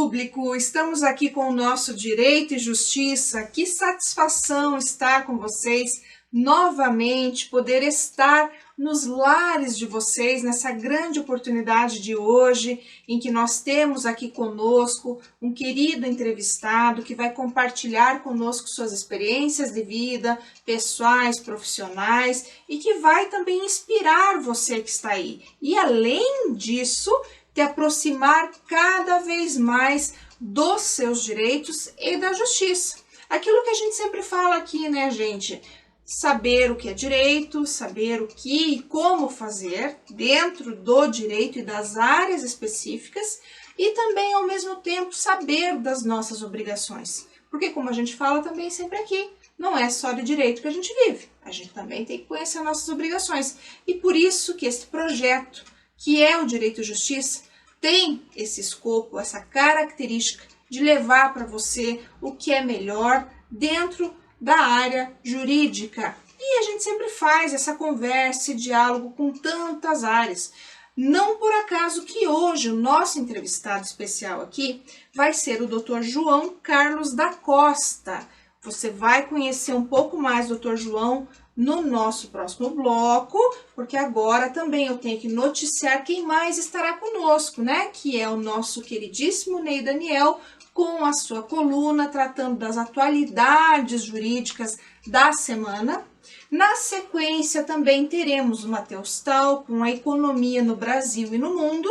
público, estamos aqui com o nosso Direito e Justiça. Que satisfação estar com vocês novamente, poder estar nos lares de vocês nessa grande oportunidade de hoje, em que nós temos aqui conosco um querido entrevistado que vai compartilhar conosco suas experiências de vida, pessoais, profissionais, e que vai também inspirar você que está aí. E além disso, te aproximar cada vez mais dos seus direitos e da justiça. Aquilo que a gente sempre fala aqui, né, gente? Saber o que é direito, saber o que e como fazer dentro do direito e das áreas específicas e também, ao mesmo tempo, saber das nossas obrigações. Porque, como a gente fala também sempre aqui, não é só de direito que a gente vive, a gente também tem que conhecer nossas obrigações. E por isso que esse projeto, que é o Direito e Justiça, tem esse escopo, essa característica de levar para você o que é melhor dentro da área jurídica. E a gente sempre faz essa conversa e diálogo com tantas áreas. Não por acaso que hoje o nosso entrevistado especial aqui vai ser o Dr. João Carlos da Costa. Você vai conhecer um pouco mais do Dr. João no nosso próximo bloco, porque agora também eu tenho que noticiar quem mais estará conosco, né? Que é o nosso queridíssimo Ney Daniel, com a sua coluna tratando das atualidades jurídicas da semana. Na sequência também teremos o Matheus Tal com a economia no Brasil e no mundo.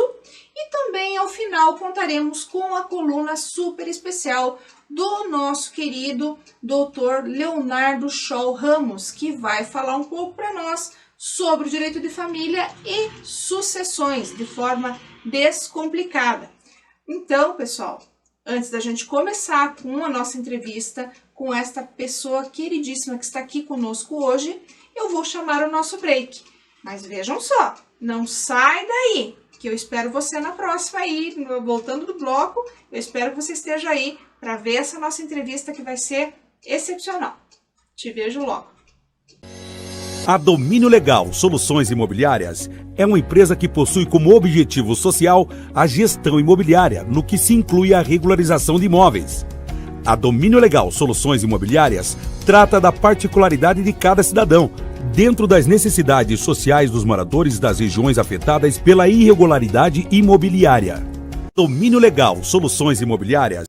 E também ao final contaremos com a coluna super especial do nosso querido Dr. Leonardo Scholl Ramos, que vai falar um pouco para nós sobre o direito de família e sucessões de forma descomplicada. Então, pessoal, antes da gente começar com a nossa entrevista com esta pessoa queridíssima que está aqui conosco hoje, eu vou chamar o nosso break. Mas vejam só, não sai daí, que eu espero você na próxima aí, voltando do bloco, eu espero que você esteja aí para ver essa nossa entrevista que vai ser excepcional. Te vejo logo. A Domínio Legal Soluções Imobiliárias é uma empresa que possui como objetivo social a gestão imobiliária, no que se inclui a regularização de imóveis. A Domínio Legal Soluções Imobiliárias trata da particularidade de cada cidadão, dentro das necessidades sociais dos moradores das regiões afetadas pela irregularidade imobiliária. Domínio Legal Soluções Imobiliárias.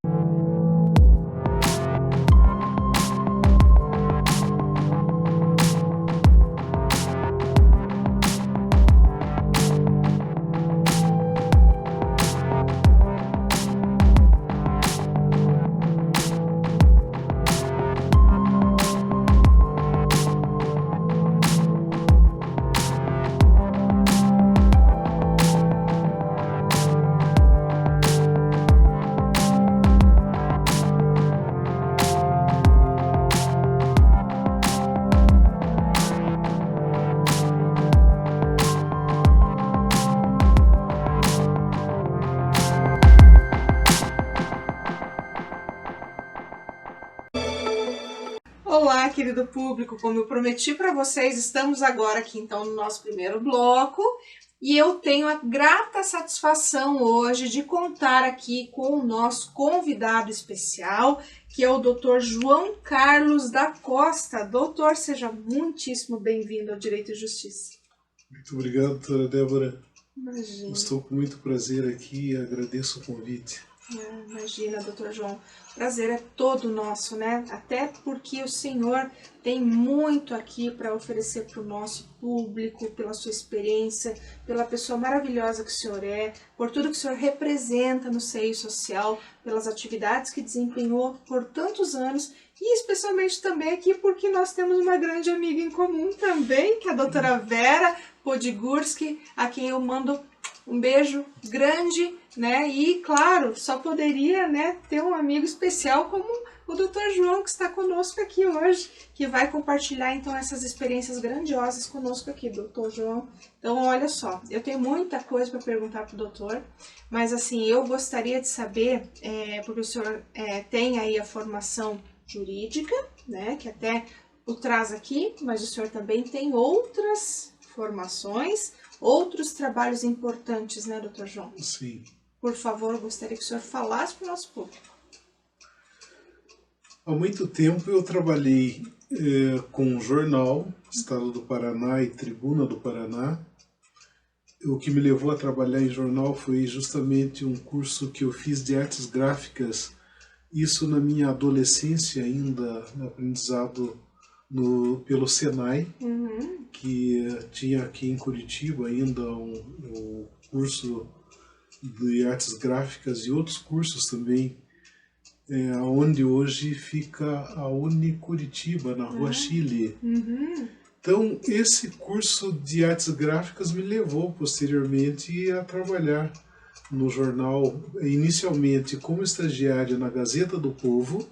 Olá, querido público, como eu prometi para vocês, estamos agora aqui então no nosso primeiro bloco e eu tenho a grata satisfação hoje de contar aqui com o nosso convidado especial, que é o Dr. João Carlos da Costa. Doutor, seja muitíssimo bem-vindo ao Direito e Justiça. Muito obrigado, doutora Débora. Imagina. Estou com muito prazer aqui e agradeço o convite. Imagina, doutor João, prazer é todo nosso, né? Até porque o senhor tem muito aqui para oferecer para o nosso público, pela sua experiência, pela pessoa maravilhosa que o senhor é, por tudo que o senhor representa no seio social, pelas atividades que desempenhou por tantos anos e especialmente também aqui porque nós temos uma grande amiga em comum também, que é a doutora Vera Podgorski, a quem eu mando um beijo grande, né? E, claro, só poderia, né, ter um amigo especial como o Dr. João, que está conosco aqui hoje, que vai compartilhar, então, essas experiências grandiosas conosco aqui, Dr. João. Então, olha só, eu tenho muita coisa para perguntar para o doutor, mas, assim, eu gostaria de saber, porque o senhor tem aí a formação jurídica, né, que até o traz aqui, mas o senhor também tem outras formações, outros trabalhos importantes, né, doutor João? Sim. Por favor, eu gostaria que o senhor falasse para o nosso público. Há muito tempo eu trabalhei com o jornal Estado do Paraná e Tribuna do Paraná. O que me levou a trabalhar em jornal foi justamente um curso que eu fiz de artes gráficas, isso na minha adolescência ainda, no aprendizado pelo Senai, que tinha aqui em Curitiba ainda um curso de artes gráficas e outros cursos também, onde hoje fica a Unicuritiba, na Rua Chile. Então, esse curso de artes gráficas me levou posteriormente a trabalhar no jornal, inicialmente como estagiário na Gazeta do Povo,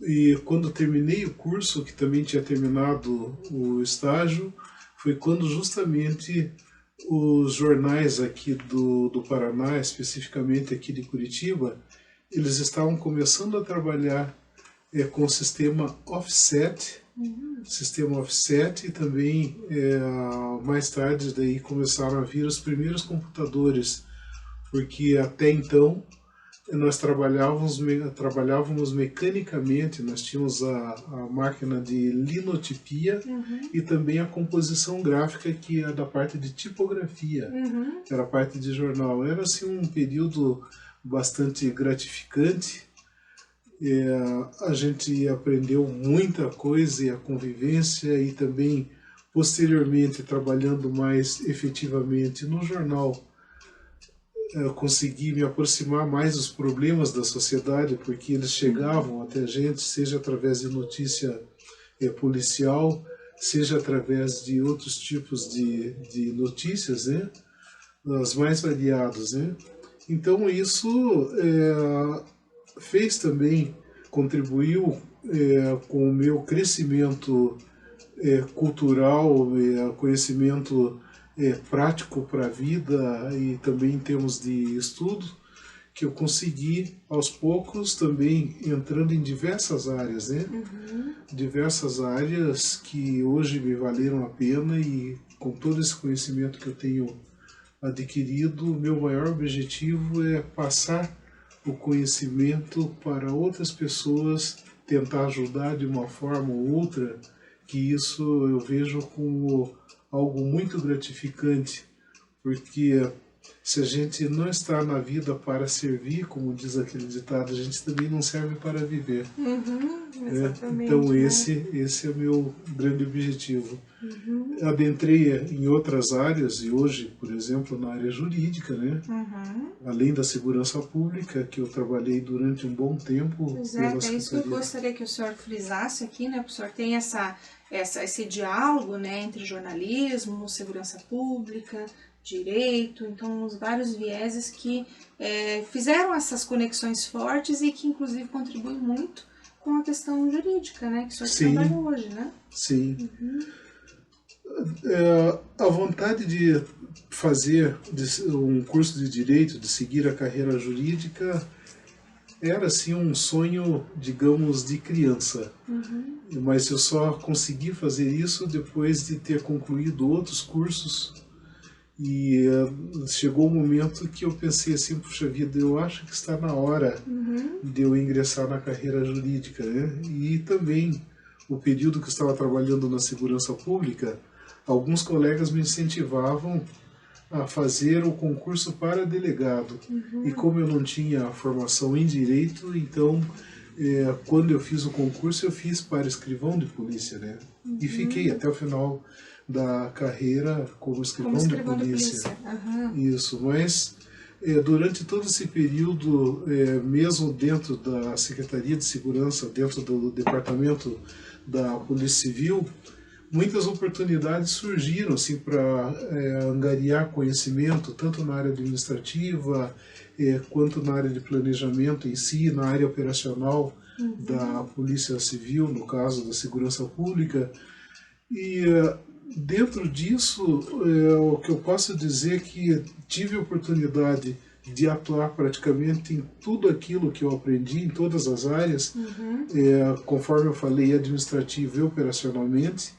e quando terminei o curso, que também tinha terminado o estágio, foi quando justamente os jornais aqui do Paraná, especificamente aqui de Curitiba, eles estavam começando a trabalhar com o sistema offset, e também mais tarde daí começaram a vir os primeiros computadores, porque até então nós trabalhávamos mecanicamente, nós tínhamos a máquina de linotipia e também a composição gráfica, que é da parte de tipografia, era a parte de jornal. Era assim um período bastante gratificante. A gente aprendeu muita coisa, e a convivência, e também posteriormente trabalhando mais efetivamente no jornal, eu consegui me aproximar mais dos problemas da sociedade, porque eles chegavam até a gente, seja através de notícia policial, seja através de outros tipos de notícias, né? As mais variadas, né? Então isso fez também, contribuiu com o meu crescimento cultural, conhecimento prático para a vida, e também em termos de estudo, que eu consegui aos poucos também entrando em diversas áreas, né? Diversas áreas que hoje me valeram a pena, e com todo esse conhecimento que eu tenho adquirido, meu maior objetivo é passar o conhecimento para outras pessoas, tentar ajudar de uma forma ou outra, que isso eu vejo como algo muito gratificante, porque se a gente não está na vida para servir, como diz aquele ditado, a gente também não serve para viver. Exatamente, então esse é o meu grande objetivo. Adentrei em outras áreas, e hoje, por exemplo, na área jurídica, né? Além da segurança pública, que eu trabalhei durante um bom tempo. Pois é isso que eu gostaria que o senhor frisasse aqui, né? O senhor tem esse diálogo, né, entre jornalismo, segurança pública, direito, então os vários vieses que fizeram essas conexões fortes, e que inclusive contribuem muito com a questão jurídica, né, que o senhor trabalha hoje, né? Sim. A vontade de fazer um curso de direito, de seguir a carreira jurídica, era assim um sonho, digamos, de criança. Mas eu só consegui fazer isso depois de ter concluído outros cursos, e chegou um momento que eu pensei assim, puxa vida, eu acho que está na hora de eu ingressar na carreira jurídica, né? E também o período que eu estava trabalhando na segurança pública, alguns colegas me incentivavam a fazer o concurso para delegado. E como eu não tinha formação em direito, então quando eu fiz o concurso, eu fiz para escrivão de polícia, né? E fiquei até o final da carreira como escrivão de polícia. Isso, mas durante todo esse período, mesmo dentro da Secretaria de Segurança, dentro do Departamento da Polícia Civil, muitas oportunidades surgiram assim, para angariar conhecimento, tanto na área administrativa, quanto na área de planejamento em si, na área operacional da Polícia Civil, no caso da Segurança Pública. E dentro disso, o que eu posso dizer é que tive a oportunidade de atuar praticamente em tudo aquilo que eu aprendi, em todas as áreas, conforme eu falei, administrativo e operacionalmente.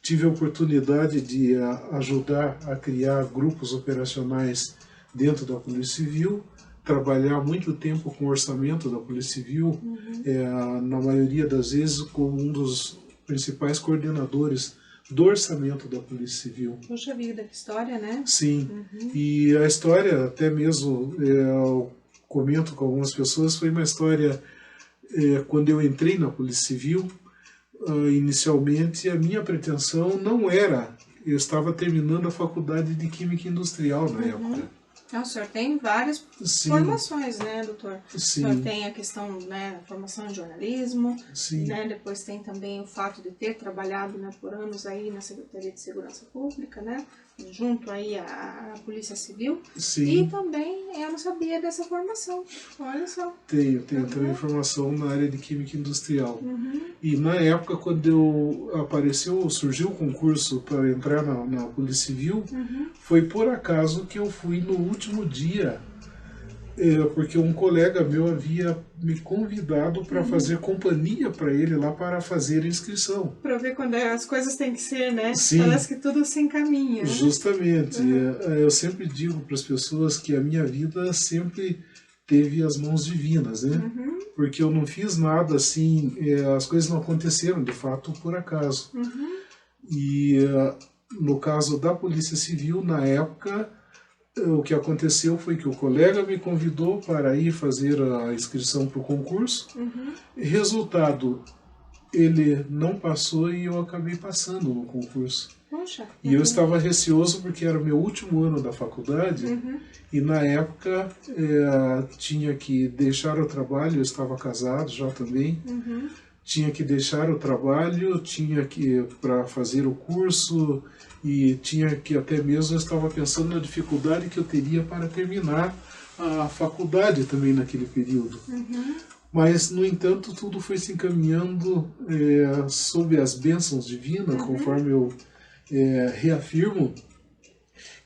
Tive a oportunidade de ajudar a criar grupos operacionais dentro da Polícia Civil, trabalhar muito tempo com o orçamento da Polícia Civil, na maioria das vezes como um dos principais coordenadores do orçamento da Polícia Civil. Puxa vida, que história, né? Sim, e a história, até mesmo eu comento com algumas pessoas, foi uma história quando eu entrei na Polícia Civil. Inicialmente a minha pretensão não era, eu estava terminando a faculdade de Química Industrial na época. O senhor tem várias formações, né, doutor? Sim. O senhor tem a questão, né, formação em jornalismo, Sim. né, depois tem também o fato de ter trabalhado, né, por anos aí na Secretaria de Segurança Pública, né, junto aí à Polícia Civil. Sim. E também eu não sabia dessa formação, olha só. Tenho também formação na área de Química Industrial. E na época, quando surgiu o concurso para entrar na Polícia Civil, foi por acaso que eu fui no último dia, porque um colega meu havia me convidado para fazer companhia para ele lá para fazer a inscrição. Para ver quando as coisas têm que ser, né? Sim. Parece que tudo se encaminha. Justamente. Eu sempre digo para as pessoas que a minha vida sempre teve as mãos divinas, né? Porque eu não fiz nada assim, as coisas não aconteceram de fato por acaso. E no caso da Polícia Civil, na época, o que aconteceu foi que o colega me convidou para ir fazer a inscrição para o concurso. Resultado, ele não passou e eu acabei passando no concurso. Poxa. E eu estava receoso porque era o meu último ano da faculdade e na época tinha que deixar o trabalho, eu estava casado já também, tinha que deixar o trabalho, tinha que para fazer o curso e tinha que até mesmo eu estava pensando na dificuldade que eu teria para terminar a faculdade também naquele período. Mas, no entanto, tudo foi se encaminhando sob as bênçãos divinas, conforme eu reafirmo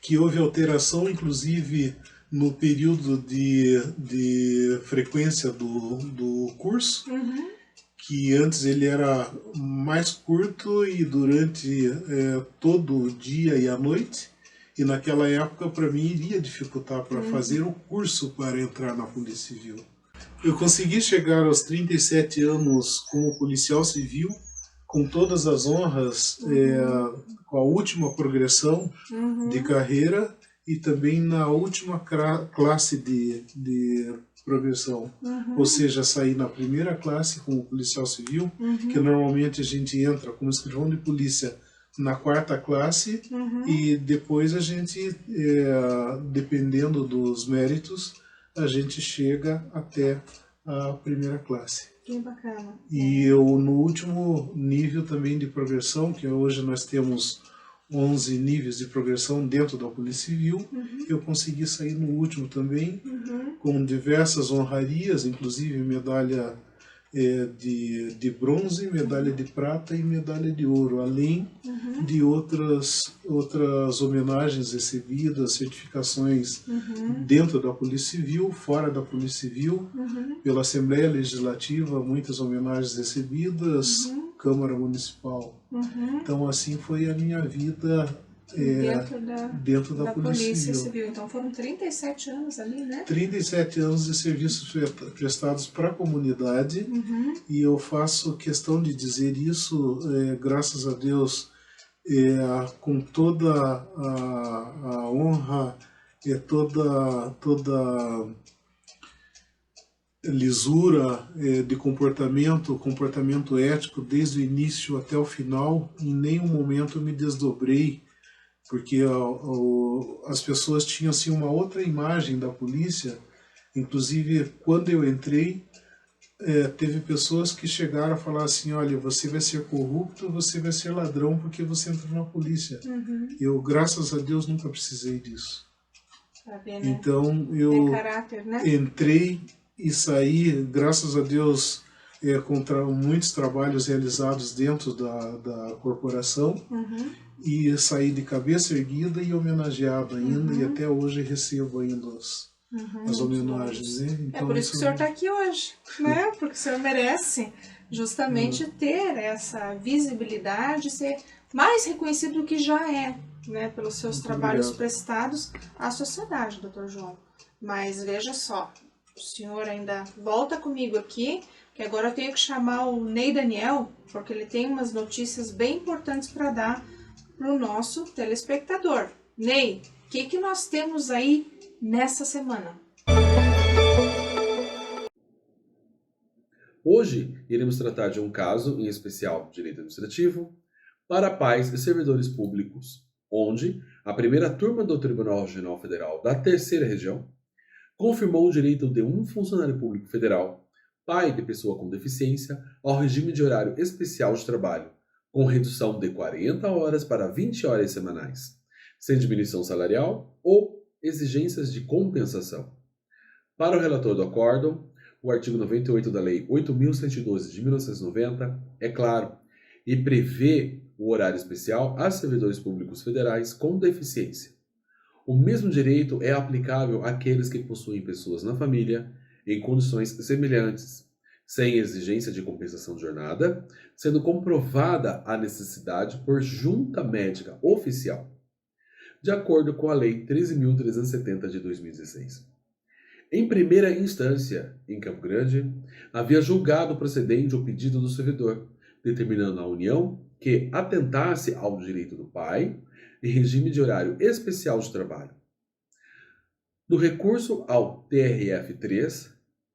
que houve alteração, inclusive, no período de frequência do curso, que antes ele era mais curto e durante todo o dia e a noite, e naquela época, para mim, iria dificultar para fazer o curso para entrar na Polícia Civil. Eu consegui chegar aos 37 anos como policial civil, com todas as honras, com a última progressão de carreira e também na última classe de progressão. Ou seja, sair na primeira classe como policial civil, que normalmente a gente entra como escrivão de polícia na 4ª classe e depois a gente, dependendo dos méritos, a gente chega até a primeira classe. Que bacana. E eu, no último nível também de progressão, que hoje nós temos 11 níveis de progressão dentro da Polícia Civil, eu consegui sair no último também, com diversas honrarias, inclusive medalha de bronze, medalha de prata e medalha de ouro, além de outras homenagens recebidas, certificações dentro da Polícia Civil, fora da Polícia Civil, pela Assembleia Legislativa, muitas homenagens recebidas, Câmara Municipal. Então assim foi a minha vida dentro da Polícia Civil. Então foram 37 anos ali, né? 37 anos de serviços prestados para a comunidade, e eu faço questão de dizer isso, graças a Deus, com toda a honra e toda lisura de comportamento ético desde o início até o final. Em nenhum momento eu me desdobrei, porque as pessoas tinham assim uma outra imagem da polícia. Inclusive, quando eu entrei, teve pessoas que chegaram a falar assim: olha, você vai ser corrupto, você vai ser ladrão porque você entrou na polícia. Eu, graças a Deus, nunca precisei disso. Tá vendo, né? Então eu caráter, né? entrei e saí, graças a Deus, com muitos trabalhos realizados dentro da corporação, e saí de cabeça erguida e homenageado ainda, e até hoje recebo ainda as homenagens. Né? Então, por isso que o senhor está aqui hoje, né? Porque o senhor merece justamente ter essa visibilidade, ser mais reconhecido do que já é. né, pelos seus Muito trabalhos obrigado. prestados à sociedade, doutor João. Mas veja só, o senhor ainda volta comigo aqui, que agora eu tenho que chamar o Ney Daniel, porque ele tem umas notícias bem importantes para dar para o nosso telespectador. Ney, o que nós temos aí nessa semana? Hoje, iremos tratar de um caso, em especial direito administrativo, para pais e servidores públicos, onde a primeira turma do Tribunal Regional Federal da Terceira Região confirmou o direito de um funcionário público federal, pai de pessoa com deficiência, ao regime de horário especial de trabalho, com redução de 40 horas para 20 horas semanais, sem diminuição salarial ou exigências de compensação. Para o relator do acórdão, o artigo 98 da Lei 8.112 de 1990 é claro e prevê o horário especial a servidores públicos federais com deficiência. O mesmo direito é aplicável àqueles que possuem pessoas na família em condições semelhantes, sem exigência de compensação de jornada, sendo comprovada a necessidade por junta médica oficial, de acordo com a Lei 13.370 de 2016. Em primeira instância, em Campo Grande, havia julgado procedente o pedido do servidor, determinando à União que atentasse ao direito do pai em regime de horário especial de trabalho. No recurso ao TRF3,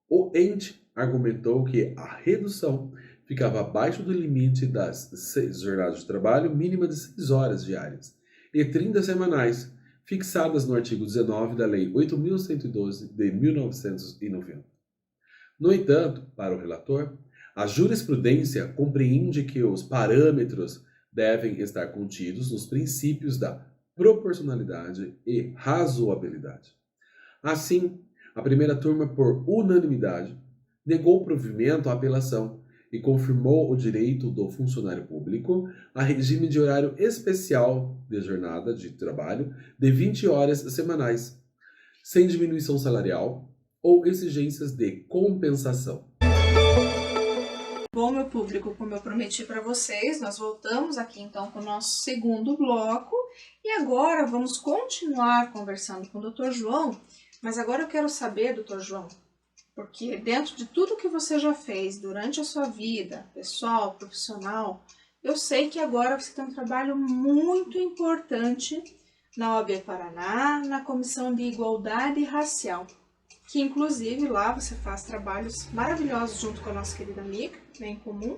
o ente argumentou que a redução ficava abaixo do limite das 6 jornadas de trabalho mínima de 6 horas diárias e 30 semanais, fixadas no artigo 19 da Lei 8.112 de 1990. No entanto, para o relator, a jurisprudência compreende que os parâmetros devem estar contidos nos princípios da proporcionalidade e razoabilidade. Assim, a primeira turma, por unanimidade, negou provimento à apelação e confirmou o direito do funcionário público a regime de horário especial de jornada de trabalho de 20 horas semanais, sem diminuição salarial ou exigências de compensação. Bom, meu público, como eu prometi para vocês, nós voltamos aqui então com o nosso segundo bloco e agora vamos continuar conversando com o Dr. João, mas agora eu quero saber, Dr. João, porque dentro de tudo que você já fez durante a sua vida, pessoal, profissional, eu sei que agora você tem um trabalho muito importante na OAB Paraná, na Comissão de Igualdade Racial, que inclusive lá você faz trabalhos maravilhosos junto com a nossa querida amiga, em comum,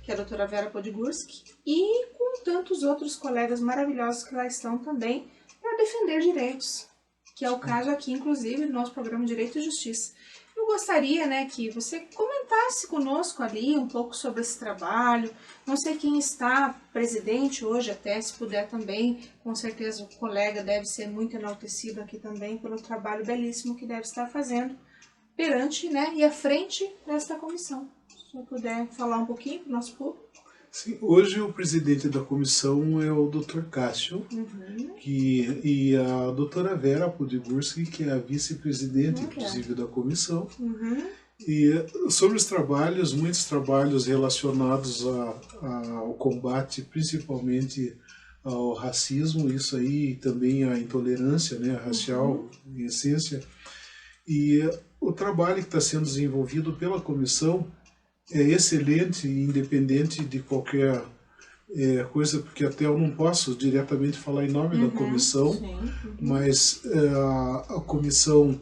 que é a doutora Vera Podgorski, e com tantos outros colegas maravilhosos que lá estão também para defender direitos, que é o caso aqui, inclusive, do nosso programa Direito e Justiça. Eu gostaria, né, que você comentasse conosco ali um pouco sobre esse trabalho. Não sei quem está presidente hoje até, se puder também, com certeza o colega deve ser muito enaltecido aqui também pelo trabalho belíssimo que deve estar fazendo perante, né, e à frente desta comissão. Se eu puder falar um pouquinho para o nosso público. Sim, hoje o presidente da comissão é o Dr. Cássio, e a doutora Vera Podgorski, que é a vice-presidente, inclusive, da comissão. E sobre os trabalhos, muitos trabalhos relacionados ao combate, principalmente ao racismo, isso aí, e também à intolerância, né, racial, em essência. E o trabalho que está sendo desenvolvido pela comissão é excelente, independente de qualquer coisa, porque até eu não posso diretamente falar em nome da comissão, mas a comissão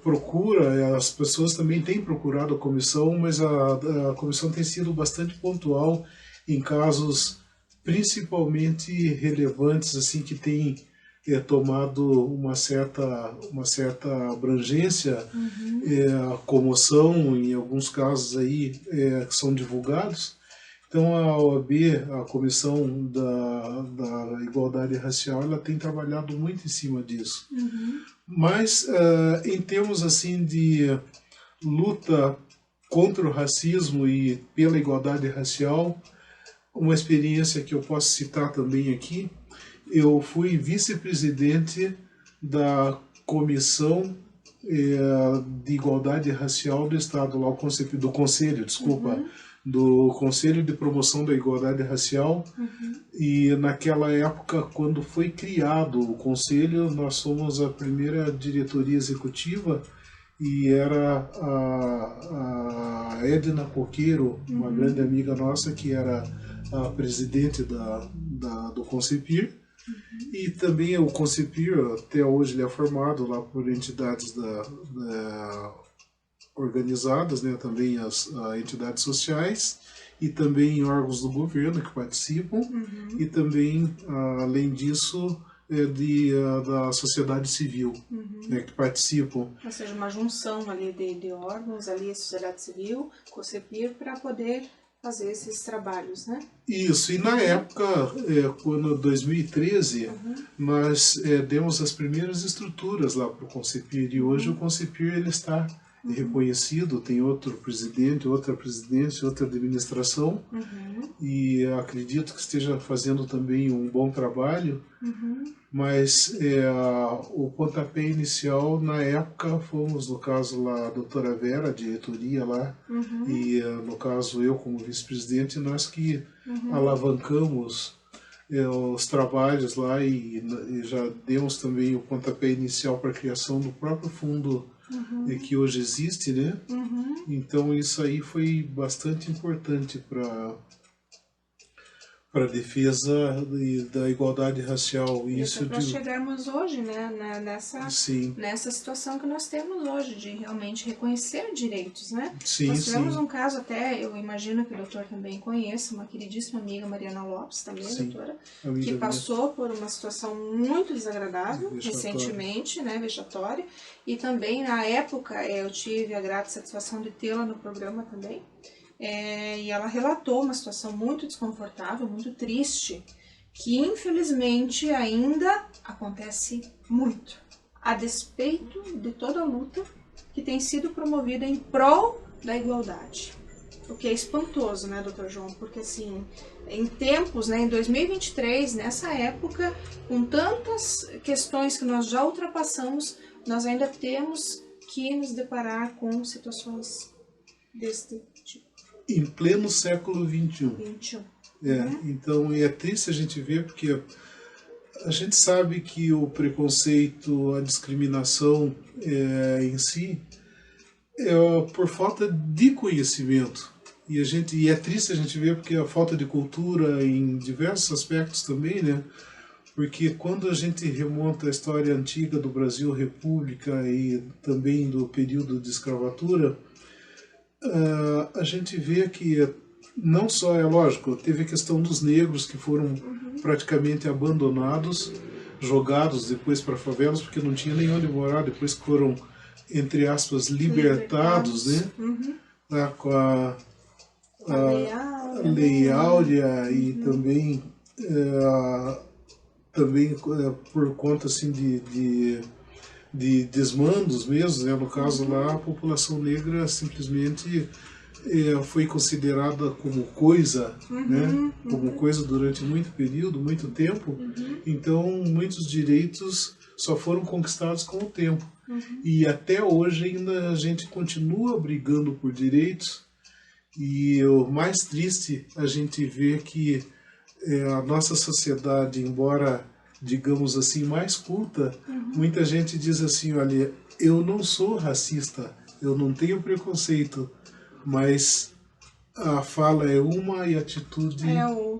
procura, as pessoas também têm procurado a comissão, mas a comissão tem sido bastante pontual em casos principalmente relevantes, assim, que tem tomado uma certa abrangência, comoção, em alguns casos aí que são divulgados. Então a OAB, a Comissão da Igualdade Racial, ela tem trabalhado muito em cima disso. Mas em termos assim de luta contra o racismo e pela igualdade racial, uma experiência que eu posso citar também aqui, eu fui vice-presidente da Comissão de Igualdade Racial do Estado, lá do Conselho, do Conselho de Promoção da Igualdade Racial, e naquela época, quando foi criado o Conselho, nós fomos a primeira diretoria executiva, e era a Edna Coqueiro, uma grande amiga nossa, que era a presidente do Concepir, e também o Concepir, até hoje ele é formado lá por entidades organizadas, né, também as entidades sociais, e também órgãos do governo que participam, e também, além disso, da sociedade civil, né, que participam. Ou seja, uma junção ali de órgãos, ali a sociedade civil, COSEPIR, para poder fazer esses trabalhos, né? Isso, e na época, quando 2013, nós demos as primeiras estruturas lá para o Concepir, e hoje o Concepir ele está reconhecido, tem outro presidente, outra presidência, outra administração, e acredito que esteja fazendo também um bom trabalho, mas o pontapé inicial, na época, fomos, no caso lá, a doutora Vera, a diretoria lá, e no caso eu como vice-presidente, nós que alavancamos os trabalhos lá, e já demos também o pontapé inicial para a criação do próprio fundo que hoje existe, né? Então isso aí foi bastante importante para a defesa da igualdade racial. Isso para chegarmos hoje, né, nessa situação que nós temos hoje, de realmente reconhecer direitos, né? Nós tivemos um caso até, eu imagino que o doutor também conheça, uma queridíssima amiga, Mariana Lopes, também, doutora, que passou por uma situação muito desagradável, recentemente, né, vexatória, e também, na época, eu tive a grata satisfação de tê-la no programa também, e ela relatou uma situação muito desconfortável, muito triste, que infelizmente ainda acontece muito, a despeito de toda a luta que tem sido promovida em prol da igualdade. O que é espantoso, né, doutor João? Porque assim, em tempos, né, em 2023, nessa época, com tantas questões que nós já ultrapassamos, nós ainda temos que nos deparar com situações deste tipo. Em pleno século XXI. Então é triste a gente ver, porque a gente sabe que o preconceito, a discriminação em si é por falta de conhecimento. E é triste a gente ver, porque a falta de cultura em diversos aspectos também, né? Porque quando a gente remonta a história antiga do Brasil, República, e também do período de escravatura, a gente vê que não só, é lógico, teve a questão dos negros que foram praticamente abandonados, jogados depois para favelas, porque não tinha nem onde morar, depois que foram, entre aspas, libertados, né? Com a Lei Áurea, e também por conta assim, de desmandos mesmo, né? No caso lá, a população negra simplesmente foi considerada como coisa, né? Como coisa durante muito período, muito tempo. Então, muitos direitos só foram conquistados com o tempo. E até hoje ainda a gente continua brigando por direitos, e o mais triste a gente vê que a nossa sociedade, embora, digamos assim, mais culta, muita gente diz assim, olha, eu não sou racista, eu não tenho preconceito, mas a fala é uma e a atitude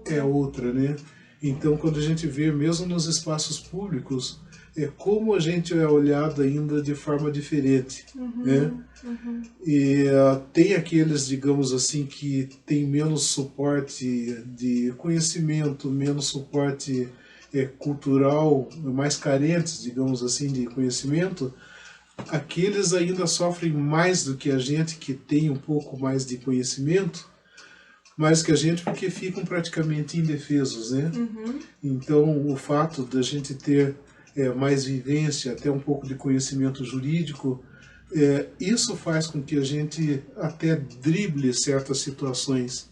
é outra, né? Então, quando a gente vê, mesmo nos espaços públicos, como a gente é olhado ainda de forma diferente, né? E tem aqueles, digamos assim, que tem menos suporte de conhecimento, menos suporte cultural, mais carentes, digamos assim, de conhecimento. Aqueles ainda sofrem mais do que a gente que tem um pouco mais de conhecimento, mais que a gente, porque ficam praticamente indefesos, né? Então, o fato da gente ter mais vivência, até um pouco de conhecimento jurídico, isso faz com que a gente até drible certas situações.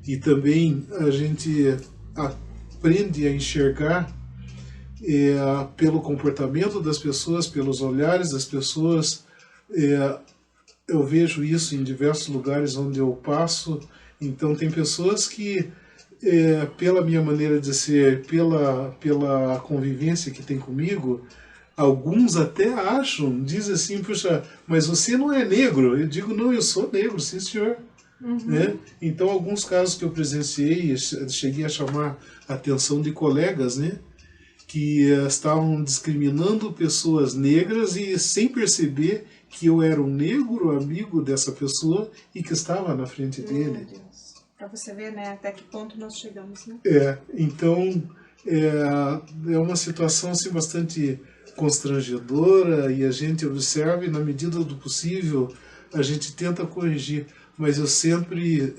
E também a gente aprende a enxergar pelo comportamento das pessoas, pelos olhares das pessoas, eu vejo isso em diversos lugares onde eu passo. Então tem pessoas que, pela minha maneira de ser, pela convivência que tem comigo, alguns até acham, dizem assim, puxa, mas você não é negro. Eu digo, não, eu sou negro, sim senhor. Né? Então alguns casos que eu presenciei, cheguei a chamar a atenção de colegas, né, que estavam discriminando pessoas negras e sem perceber que eu era um negro amigo dessa pessoa e que estava na frente dele. Meu Deus. Para você ver, né, até que ponto nós chegamos, né? Então é uma situação assim, bastante constrangedora e a gente observa e na medida do possível a gente tenta corrigir. Mas eu sempre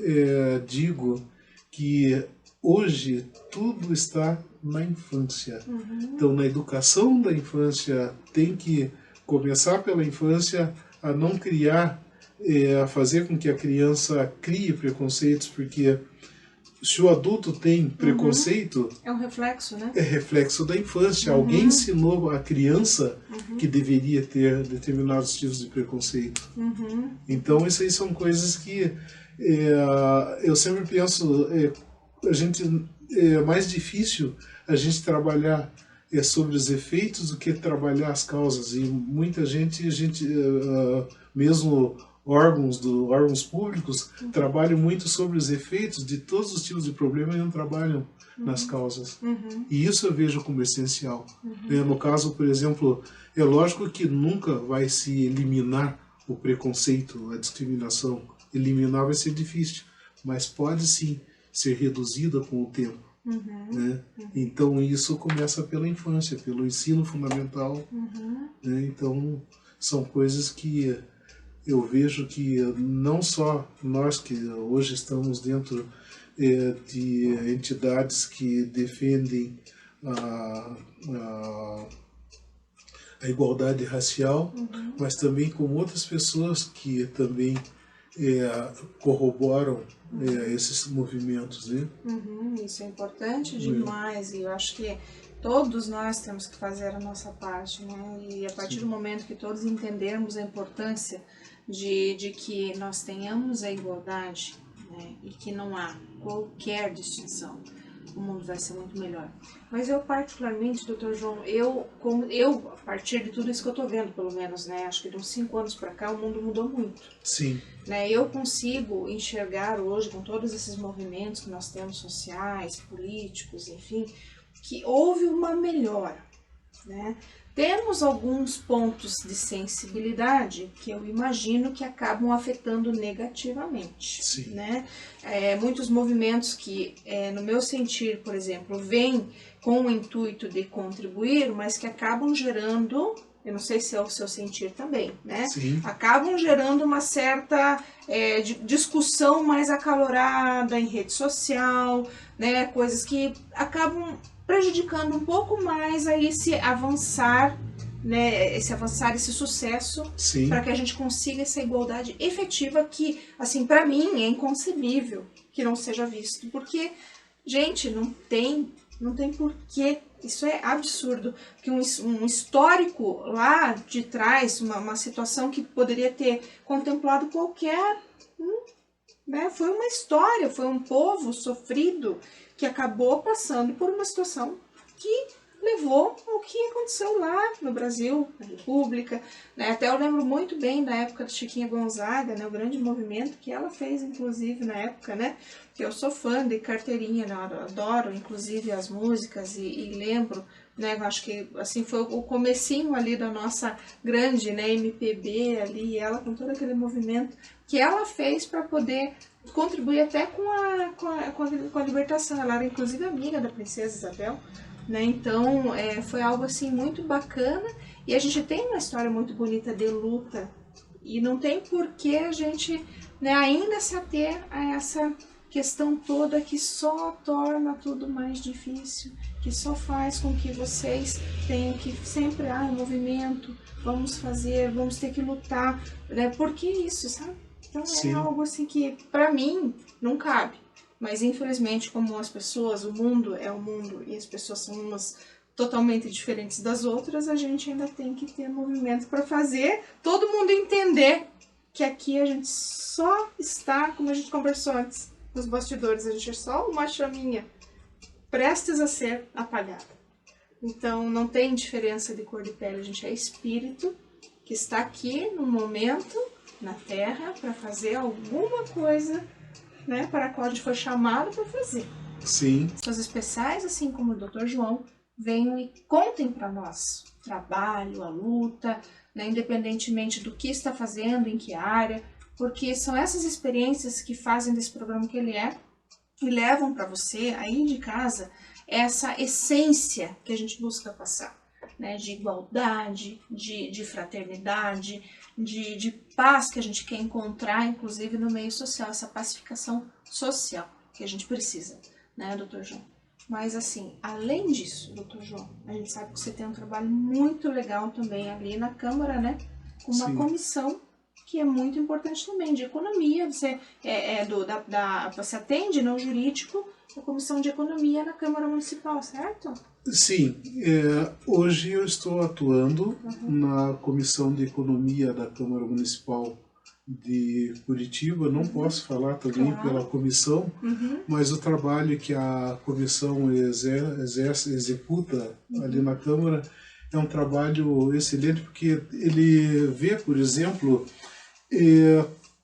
digo que hoje tudo está na infância. Então, na educação da infância, tem que começar pela infância a não criar, a fazer com que a criança crie preconceitos, porque se o adulto tem preconceito... É um reflexo, né? É reflexo da infância. Alguém ensinou a criança que deveria ter determinados tipos de preconceito. Então, isso aí são coisas que eu sempre penso, é mais difícil a gente trabalhar sobre os efeitos do que trabalhar as causas. E muita gente mesmo órgãos públicos trabalham muito sobre os efeitos de todos os tipos de problemas e não trabalham nas causas. E isso eu vejo como essencial. No caso, por exemplo, é lógico que nunca vai se eliminar o preconceito, a discriminação. Eliminar vai ser difícil, mas pode sim ser reduzida com o tempo. Né? Então isso começa pela infância, pelo ensino fundamental. Né? Então são coisas que eu vejo que não só nós que hoje estamos dentro de entidades que defendem a igualdade racial, mas também com outras pessoas que também corroboram esses movimentos. Né? Isso é importante demais e eu acho que todos nós temos que fazer a nossa parte, né? E a partir do momento que todos entendermos a importância de que nós tenhamos a igualdade, né? E que não há qualquer distinção, o mundo vai ser muito melhor. Mas eu particularmente, Dr. João, a partir de tudo isso que eu estou vendo, pelo menos, né? Acho que de uns 5 anos para cá o mundo mudou muito. Sim. Né? Eu consigo enxergar hoje, com todos esses movimentos que nós temos sociais, políticos, enfim, que houve uma melhora, né? Temos alguns pontos de sensibilidade que eu imagino que acabam afetando negativamente. Sim. Né? Muitos movimentos que, no meu sentir, por exemplo, vêm com o intuito de contribuir, mas que acabam gerando, eu não sei se é o seu sentir também, né? Sim. Acabam gerando uma certa discussão mais acalorada em rede social, né? Coisas que acabam prejudicando um pouco mais a esse avançar, né, esse sucesso, para que a gente consiga essa igualdade efetiva que, assim, para mim é inconcebível que não seja visto, porque, gente, não tem porquê, isso é absurdo, que um histórico lá de trás, uma situação que poderia ter contemplado qualquer né, foi uma história, foi um povo sofrido que acabou passando por uma situação que levou ao que aconteceu lá no Brasil, na República, né? Até eu lembro muito bem da época de Chiquinha Gonzaga, né? O grande movimento que ela fez, inclusive, na época, né? Que eu sou fã de carteirinha, né? Adoro, inclusive, as músicas e lembro, né? Acho que, assim, foi o comecinho ali da nossa grande, né? MPB ali, ela com todo aquele movimento que ela fez para poder contribuir até com a libertação. Ela era, inclusive, amiga da princesa Isabel, né? Então, foi algo assim muito bacana e a gente tem uma história muito bonita de luta e não tem por que a gente, né, ainda se ater a essa questão toda que só torna tudo mais difícil, que só faz com que vocês tenham que sempre, movimento, vamos fazer, vamos ter que lutar, né? Por que isso, sabe? Então Sim. É algo assim que, pra mim, não cabe. Mas, infelizmente, como as pessoas, o mundo é o mundo e as pessoas são umas totalmente diferentes das outras, a gente ainda tem que ter movimento para fazer todo mundo entender que aqui a gente só está, como a gente conversou antes, nos bastidores, a gente é só uma chaminha prestes a ser apagada. Então não tem diferença de cor de pele, a gente é espírito que está aqui no momento, na Terra, para fazer alguma coisa, né, para a qual a gente foi chamado para fazer. Sim. Pessoas especiais, assim como o Dr. João, venham e contem para nós o trabalho, a luta, né, independentemente do que está fazendo, em que área, porque são essas experiências que fazem desse programa que ele é e levam para você, aí de casa, essa essência que a gente busca passar, né, de igualdade, de fraternidade, de paz que a gente quer encontrar, inclusive no meio social, essa pacificação social que a gente precisa, né, Dr. João? Mas assim, além disso, Dr. João, a gente sabe que você tem um trabalho muito legal também ali na Câmara, né? Com uma Sim. comissão que é muito importante também, de economia. Você você atende no jurídico a Comissão de Economia na Câmara Municipal, certo? Sim, hoje eu estou atuando na Comissão de Economia da Câmara Municipal de Curitiba. Não posso falar também pela comissão, mas o trabalho que a comissão executa ali na Câmara é um trabalho excelente, porque ele vê, por exemplo,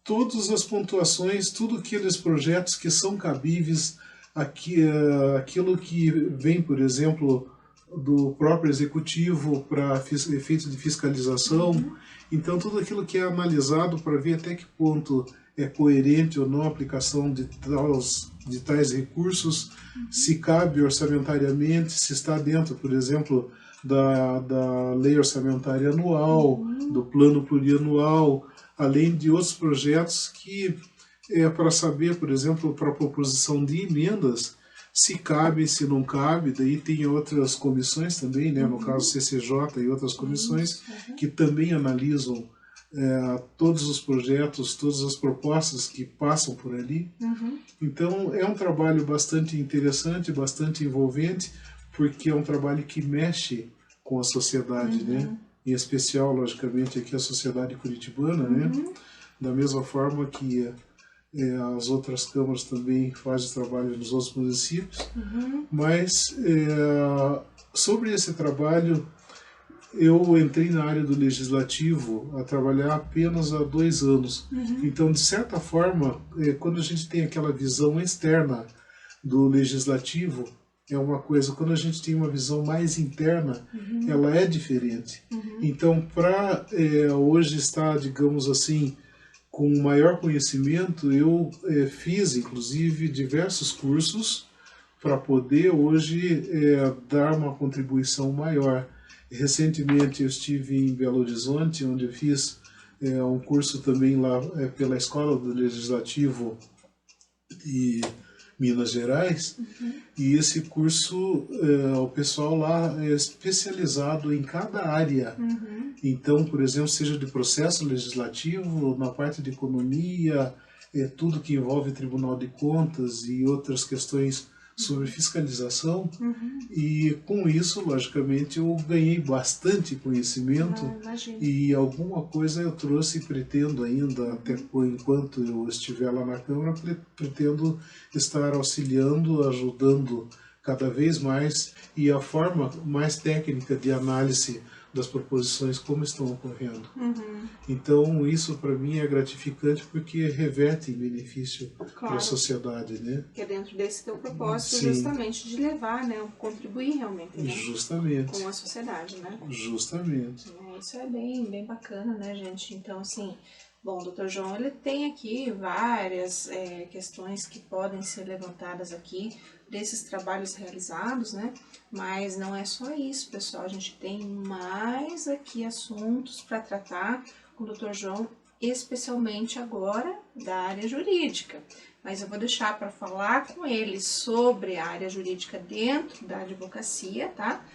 todas as pontuações, tudo aqueles projetos que são cabíveis, aquilo que vem, por exemplo, do próprio executivo para efeitos de fiscalização. Então, tudo aquilo que é analisado para ver até que ponto é coerente ou não a aplicação de tais recursos, se cabe orçamentariamente, se está dentro, por exemplo, da lei orçamentária anual, do plano plurianual, além de outros projetos que para saber, por exemplo, para a proposição de emendas, se cabe, se não cabe. Daí tem outras comissões também, né, no caso CCJ e outras comissões, que também analisam todos os projetos, todas as propostas que passam por ali. Então é um trabalho bastante interessante, bastante envolvente, porque é um trabalho que mexe com a sociedade, né? Em especial, logicamente, aqui a sociedade curitibana, né? Da mesma forma que as outras câmaras também fazem trabalho nos outros municípios. Mas sobre esse trabalho, eu entrei na área do legislativo a trabalhar apenas há 2 anos. Então, de certa forma, quando a gente tem aquela visão externa do legislativo, é uma coisa. Quando a gente tem uma visão mais interna, ela é diferente. Então, para hoje estar, digamos assim, com maior conhecimento, eu fiz, inclusive, diversos cursos para poder hoje dar uma contribuição maior. Recentemente eu estive em Belo Horizonte, onde eu fiz um curso também lá pela Escola do Legislativo de Minas Gerais, e esse curso, o pessoal lá é especializado em cada área. Então, por exemplo, seja de processo legislativo, na parte de economia, tudo que envolve Tribunal de Contas e outras questões sobre fiscalização. E com isso, logicamente, eu ganhei bastante conhecimento, e alguma coisa eu trouxe e pretendo ainda, até enquanto eu estiver lá na Câmara, pretendo estar auxiliando, ajudando cada vez mais, e a forma mais técnica de análise das proposições como estão ocorrendo. Então isso para mim é gratificante, porque reverte em benefício para a sociedade, né? Que é dentro desse teu propósito, justamente de levar, né, contribuir realmente, né? Justamente. Com a sociedade, né? Justamente. Isso é bem bacana, né, gente? Então, assim, bom, o Dr. João, ele tem aqui várias questões que podem ser levantadas aqui desses trabalhos realizados, né? Mas não é só isso, pessoal. A gente tem mais aqui assuntos para tratar com o Dr. João, especialmente agora da área jurídica. Mas eu vou deixar para falar com ele sobre a área jurídica dentro da advocacia, tá?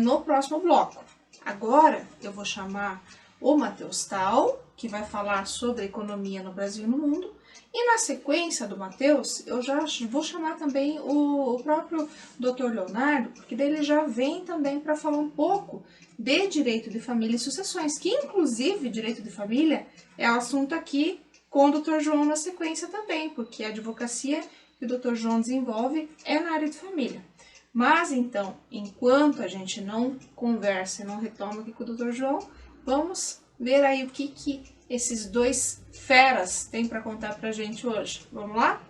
No próximo bloco. Agora eu vou chamar o Matheus Tal, que vai falar sobre economia no Brasil e no mundo. E na sequência do Matheus, eu já vou chamar também o próprio Dr. Leonardo, porque daí ele já vem também para falar um pouco de direito de família e sucessões, que inclusive direito de família é o assunto aqui com o Dr. João na sequência também, porque a advocacia que o Dr. João desenvolve é na área de família. Mas então, enquanto a gente não conversa e não retoma aqui com o Dr. João, vamos ver aí o que esses dois feras têm para contar pra gente hoje. Vamos lá?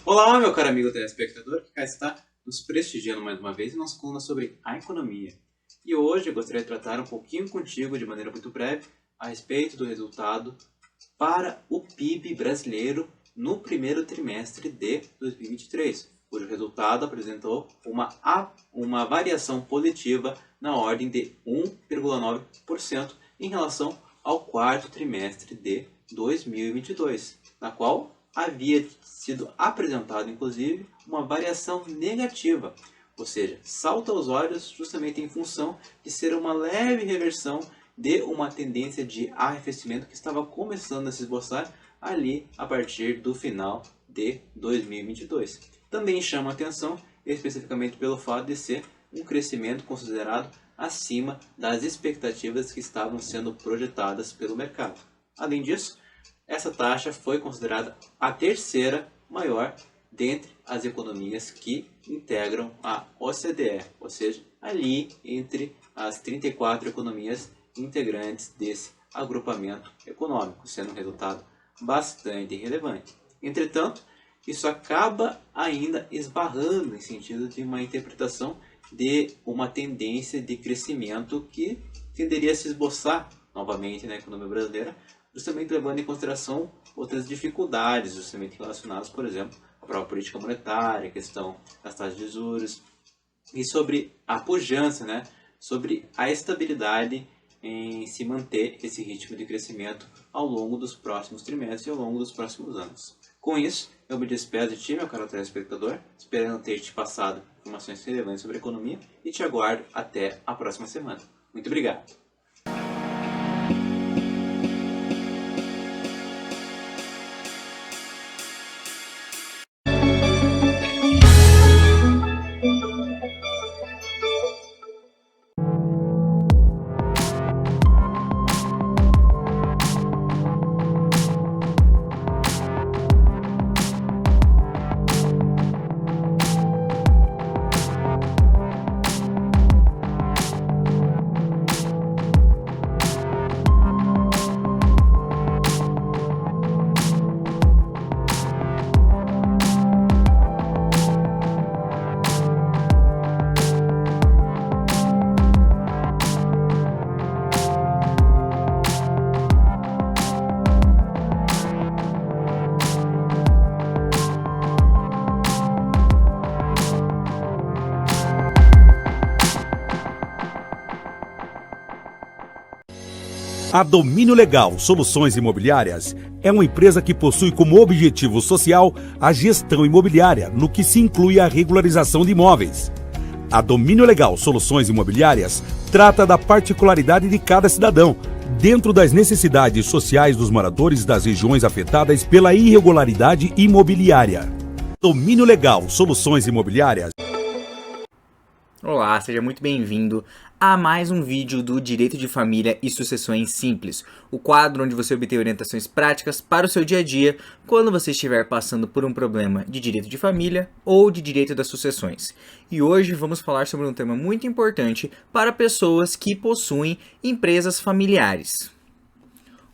Olá, meu caro amigo telespectador, que cá está nos prestigiando mais uma vez em nossa coluna sobre a economia. E hoje eu gostaria de tratar um pouquinho contigo, de maneira muito breve, a respeito do resultado para o PIB brasileiro no primeiro trimestre de 2023, cujo resultado apresentou uma variação positiva na ordem de 1,9% em relação ao quarto trimestre de 2022, na qual havia sido apresentado, inclusive, uma variação negativa, ou seja, salta aos olhos justamente em função de ser uma leve reversão de uma tendência de arrefecimento que estava começando a se esboçar ali a partir do final de 2022. Também chama a atenção especificamente pelo fato de ser um crescimento considerado acima das expectativas que estavam sendo projetadas pelo mercado. Além disso, essa taxa foi considerada a terceira maior dentre as economias que integram a OCDE, ou seja, ali entre as 34 economias integrantes desse agrupamento econômico, sendo um resultado bastante relevante. Entretanto, isso acaba ainda esbarrando em sentido de uma interpretação de uma tendência de crescimento que tenderia a se esboçar novamente na economia brasileira, justamente levando em consideração outras dificuldades justamente relacionadas, por exemplo, à própria política monetária, a questão das taxas de juros e sobre a pujança, sobre a estabilidade em se manter esse ritmo de crescimento ao longo dos próximos trimestres e ao longo dos próximos anos. Com isso, eu me despeço de ti, meu caro telespectador, esperando ter te passado informações relevantes sobre a economia e te aguardo até a próxima semana. Muito obrigado! A Domínio Legal Soluções Imobiliárias é uma empresa que possui como objetivo social a gestão imobiliária, no que se inclui a regularização de imóveis. A Domínio Legal Soluções Imobiliárias trata da particularidade de cada cidadão, dentro das necessidades sociais dos moradores das regiões afetadas pela irregularidade imobiliária. Domínio Legal Soluções Imobiliárias. Olá, seja muito bem-vindo a mais um vídeo do Direito de Família e Sucessões Simples, o quadro onde você obtém orientações práticas para o seu dia a dia quando você estiver passando por um problema de direito de família ou de direito das sucessões. E hoje vamos falar sobre um tema muito importante para pessoas que possuem empresas familiares.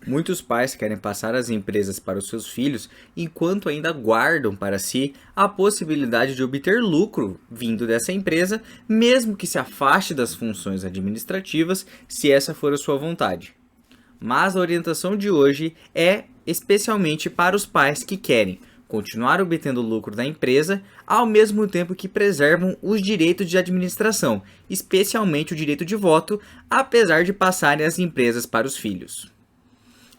Muitos pais querem passar as empresas para os seus filhos enquanto ainda guardam para si a possibilidade de obter lucro vindo dessa empresa, mesmo que se afaste das funções administrativas, se essa for a sua vontade. Mas a orientação de hoje é especialmente para os pais que querem continuar obtendo lucro da empresa, ao mesmo tempo que preservam os direitos de administração, especialmente o direito de voto, apesar de passarem as empresas para os filhos.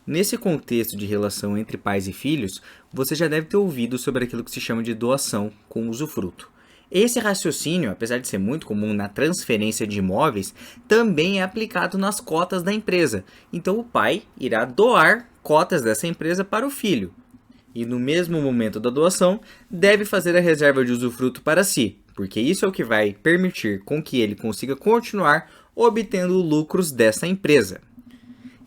Nesse contexto de relação entre pais e filhos, você já deve ter ouvido sobre aquilo que se chama de doação com usufruto. Esse raciocínio, apesar de ser muito comum na transferência de imóveis, também é aplicado nas cotas da empresa. Então o pai irá doar cotas dessa empresa para o filho. E no mesmo momento da doação, deve fazer a reserva de usufruto para si, porque isso é o que vai permitir com que ele consiga continuar obtendo lucros dessa empresa.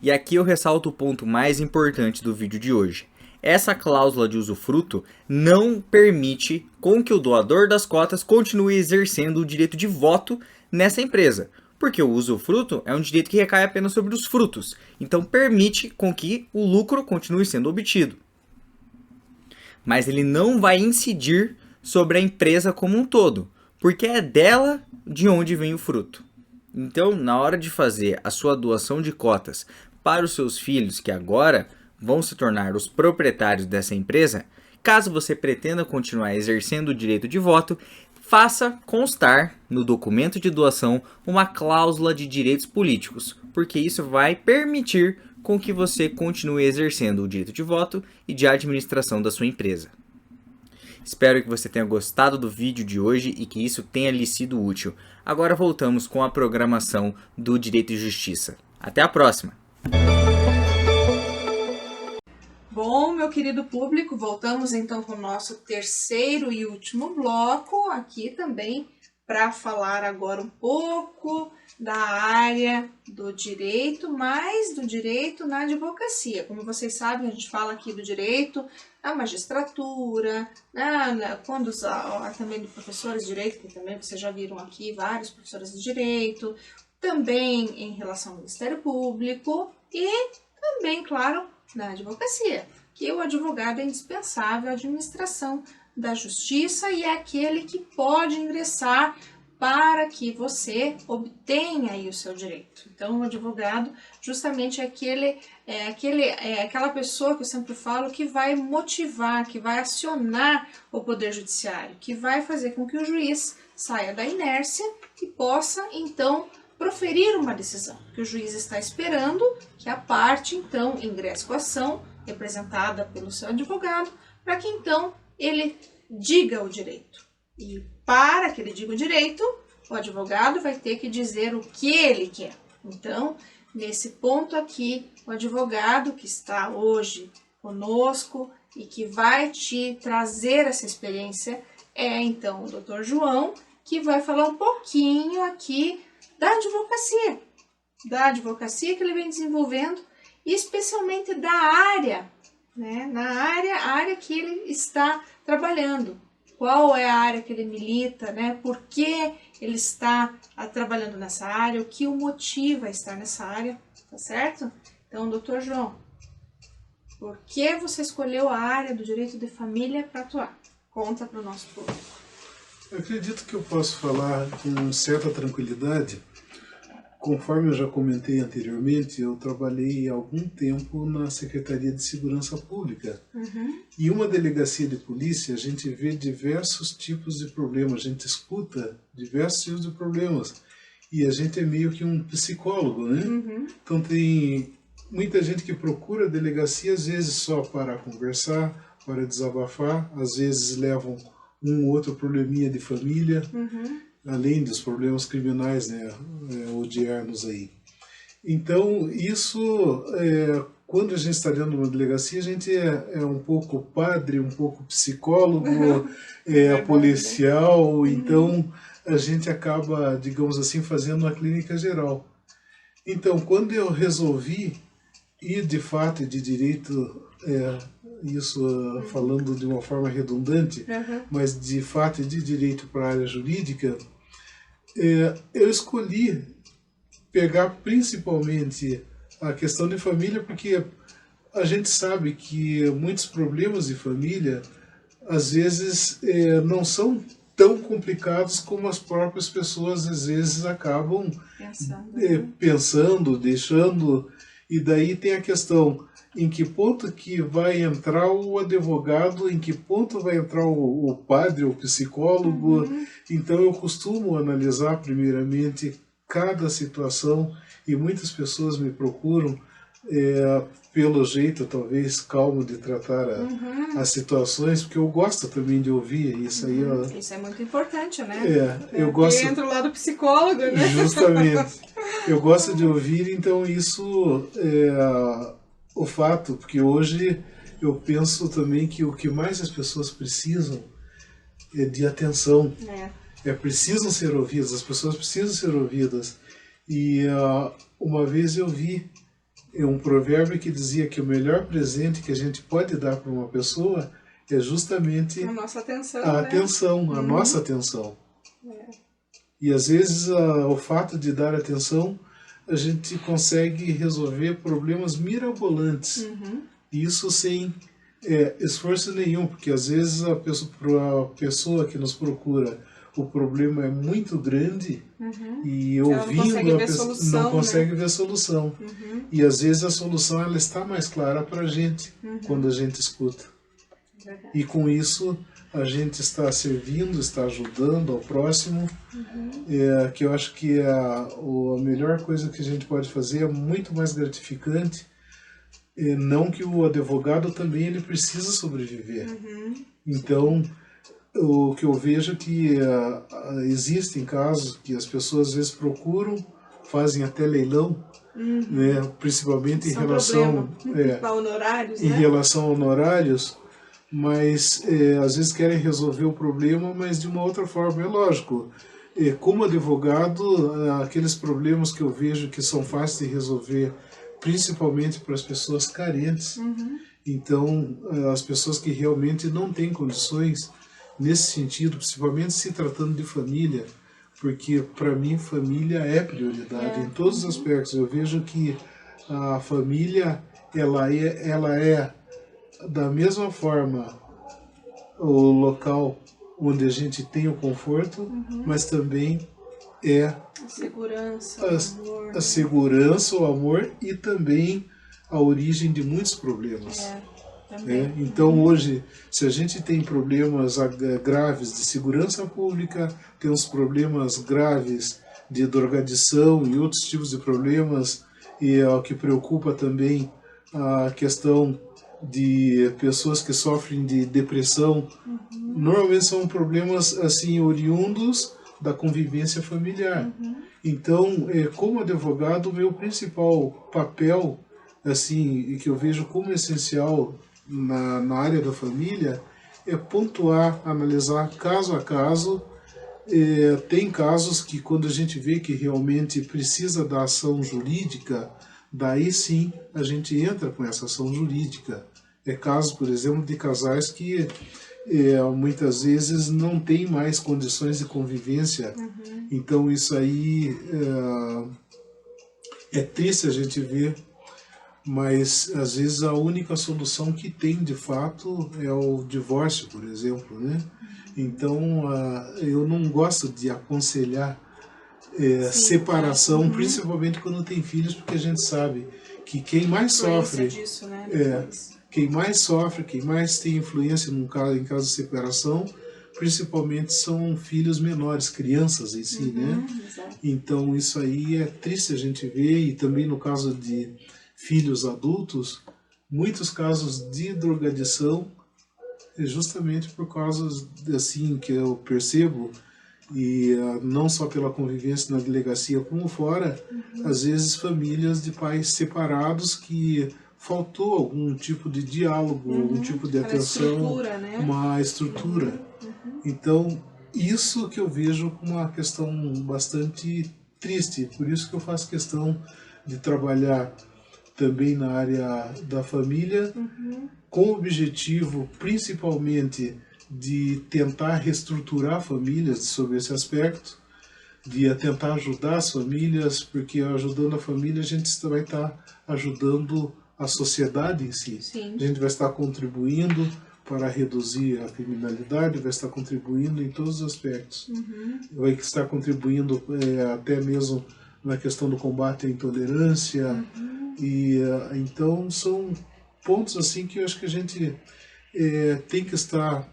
E aqui eu ressalto o ponto mais importante do vídeo de hoje. Essa cláusula de usufruto não permite com que o doador das cotas continue exercendo o direito de voto nessa empresa, porque o usufruto é um direito que recai apenas sobre os frutos, então permite com que o lucro continue sendo obtido. Mas ele não vai incidir sobre a empresa como um todo, porque é dela de onde vem o fruto. Então, na hora de fazer a sua doação de cotas para os seus filhos, que agora vão se tornar os proprietários dessa empresa, caso você pretenda continuar exercendo o direito de voto, faça constar no documento de doação uma cláusula de direitos políticos, porque isso vai permitir com que você continue exercendo o direito de voto e de administração da sua empresa. Espero que você tenha gostado do vídeo de hoje e que isso tenha lhe sido útil. Agora voltamos com a programação do Direito e Justiça. Até a próxima! Bom, meu querido público, voltamos então com o nosso terceiro e último bloco, aqui também para falar agora um pouco da área do direito, mais do direito na advocacia. Como vocês sabem, a gente fala aqui do direito na magistratura, quando também de professores de direito, que também vocês já viram aqui vários professores de direito, também em relação ao Ministério Público e também, claro, na advocacia, que o advogado é indispensável à administração da justiça e é aquele que pode ingressar para que você obtenha aí o seu direito. Então, o advogado justamente é aquela pessoa que eu sempre falo que vai motivar, que vai acionar o Poder Judiciário, que vai fazer com que o juiz saia da inércia e possa, então, proferir uma decisão, que o juiz está esperando que a parte, então, ingresse com a ação, representada pelo seu advogado, para que, então, ele diga o direito. E para que ele diga o direito, o advogado vai ter que dizer o que ele quer. Então, nesse ponto aqui, o advogado que está hoje conosco e que vai te trazer essa experiência é, então, o Dr. João, que vai falar um pouquinho aqui da advocacia que ele vem desenvolvendo, e especialmente da área, né? A área que ele está trabalhando. Qual é a área que ele milita, né? Por que ele está trabalhando nessa área, o que o motiva a estar nessa área, tá certo? Então, doutor João, por que você escolheu a área do direito de família para atuar? Conta para o nosso público. Eu acredito que eu posso falar com certa tranquilidade. Conforme eu já comentei anteriormente, eu trabalhei há algum tempo na Secretaria de Segurança Pública. E uma delegacia de polícia, a gente vê diversos tipos de problemas, a gente escuta diversos tipos de problemas. E a gente é meio que um psicólogo, né? Então tem muita gente que procura a delegacia, às vezes só para conversar, para desabafar, às vezes levam um ou outro probleminha de família, além dos problemas criminais, né, odiarmos aí. Então, isso, quando a gente está dentro de uma delegacia, a gente é um pouco padre, um pouco psicólogo, policial, então a gente acaba, digamos assim, fazendo uma clínica geral. Então, quando eu resolvi ir de fato de direito, isso falando de uma forma redundante, mas de fato de direito para a área jurídica, eu escolhi pegar principalmente a questão de família, porque a gente sabe que muitos problemas de família, às vezes, não são tão complicados como as próprias pessoas, às vezes, acabam pensando, deixando, e daí tem a questão em que ponto que vai entrar o advogado, em que ponto vai entrar o padre, o psicólogo. Então eu costumo analisar primeiramente cada situação, e muitas pessoas me procuram pelo jeito talvez calmo de tratar as situações, porque eu gosto também de ouvir isso aí. Isso é muito importante, né? Eu gosto. Entra o lado psicólogo, né? Justamente. Eu gosto de ouvir, então isso é o fato, porque hoje eu penso também que o que mais as pessoas precisam é de atenção. Precisam ser ouvidas, as pessoas precisam ser ouvidas. E uma vez eu vi um provérbio que dizia que o melhor presente que a gente pode dar para uma pessoa é justamente a nossa atenção, a atenção, a nossa atenção. E às vezes o fato de dar atenção, a gente consegue resolver problemas mirabolantes. Isso sem esforço nenhum, porque às vezes a pessoa que nos procura, o problema é muito grande e ouvindo a pessoa não consegue ver solução. E às vezes a solução ela está mais clara para a gente quando a gente escuta. E com isso a gente está servindo, está ajudando ao próximo, que eu acho que a melhor coisa que a gente pode fazer é muito mais gratificante. Não que o advogado também ele precisa sobreviver. Então, o que eu vejo é que existem casos que as pessoas às vezes procuram, fazem até leilão, né, principalmente em relação a honorários, em relação a honorários, mas às vezes querem resolver o problema, mas de uma outra forma. É lógico, como advogado, aqueles problemas que eu vejo que são fáceis de resolver, principalmente para as pessoas carentes, então as pessoas que realmente não têm condições nesse sentido, principalmente se tratando de família, porque para mim família é prioridade em todos os aspectos. Eu vejo que a família ela é da mesma forma o local onde a gente tem o conforto, mas também a segurança, a segurança, o amor e também a origem de muitos problemas. Então hoje, se a gente tem problemas graves de segurança pública, temos problemas graves de drogadição e outros tipos de problemas, e é o que preocupa também a questão de pessoas que sofrem de depressão, normalmente são problemas assim oriundos da convivência familiar. Então, como advogado, o meu principal papel, assim, que eu vejo como essencial na área da família, é pontuar, analisar caso a caso. Tem casos que quando a gente vê que realmente precisa da ação jurídica, daí sim a gente entra com essa ação jurídica. Caso, por exemplo, de casais que muitas vezes não tem mais condições de convivência. Então isso aí é triste a gente ver, mas às vezes a única solução que tem de fato é o divórcio, por exemplo, né? Então eu não gosto de aconselhar separação, principalmente quando tem filhos, porque a gente sabe que quem mais sofre disso, né? Quem mais sofre, quem mais tem influência em caso de separação, principalmente são filhos menores, crianças em si, né? Então isso aí é triste a gente ver, e também no caso de filhos adultos, muitos casos de drogadição, justamente por causa, assim, que eu percebo, e não só pela convivência na delegacia como fora, às vezes famílias de pais separados que faltou algum tipo de diálogo, algum tipo de atenção, uma estrutura. Então, isso que eu vejo como uma questão bastante triste, por isso que eu faço questão de trabalhar também na área da família, com o objetivo principalmente de tentar reestruturar famílias sobre esse aspecto, de tentar ajudar as famílias, porque ajudando a família a gente vai estar ajudando a sociedade em si. A gente vai estar contribuindo para reduzir a criminalidade, vai estar contribuindo em todos os aspectos. Vai estar contribuindo até mesmo na questão do combate à intolerância. E então são pontos assim que eu acho que a gente tem que estar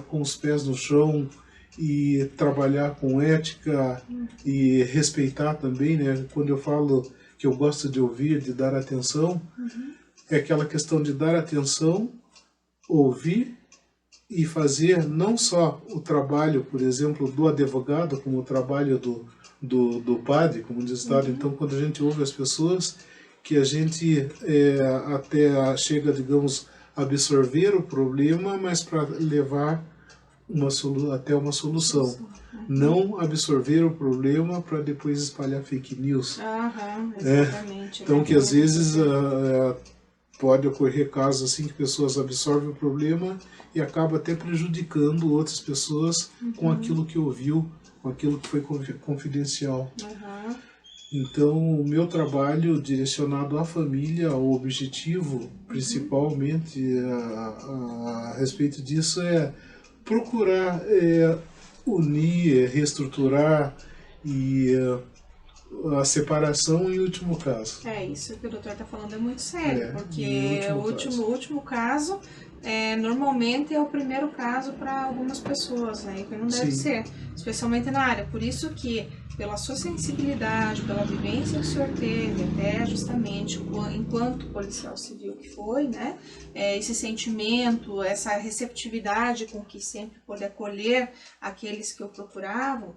com os pés no chão e trabalhar com ética e respeitar também, né? Quando eu falo que eu gosto de ouvir, de dar atenção, é aquela questão de dar atenção, ouvir e fazer não só o trabalho, por exemplo, do advogado, como o trabalho do padre, como diz o Estado. Então, quando a gente ouve as pessoas, que a gente até chega, digamos, a absorver o problema, mas para levar até uma solução. Não absorver o problema para depois espalhar fake news. Exatamente. Então, que às vezes pode ocorrer casos assim que pessoas absorvem o problema e acaba até prejudicando outras pessoas com aquilo que ouviu, com aquilo que foi confidencial. Então, o meu trabalho direcionado à família, o objetivo principalmente a respeito disso é procurar unir, reestruturar e a separação em último caso. Isso que o doutor está falando é muito sério, porque último o último caso normalmente é o primeiro caso para algumas pessoas, né? Que não deve ser, especialmente na área. Por isso que, pela sua sensibilidade, pela vivência que o senhor teve, até justamente enquanto policial civil que foi, né? Esse sentimento, essa receptividade com que sempre pôde acolher aqueles que o procuravam,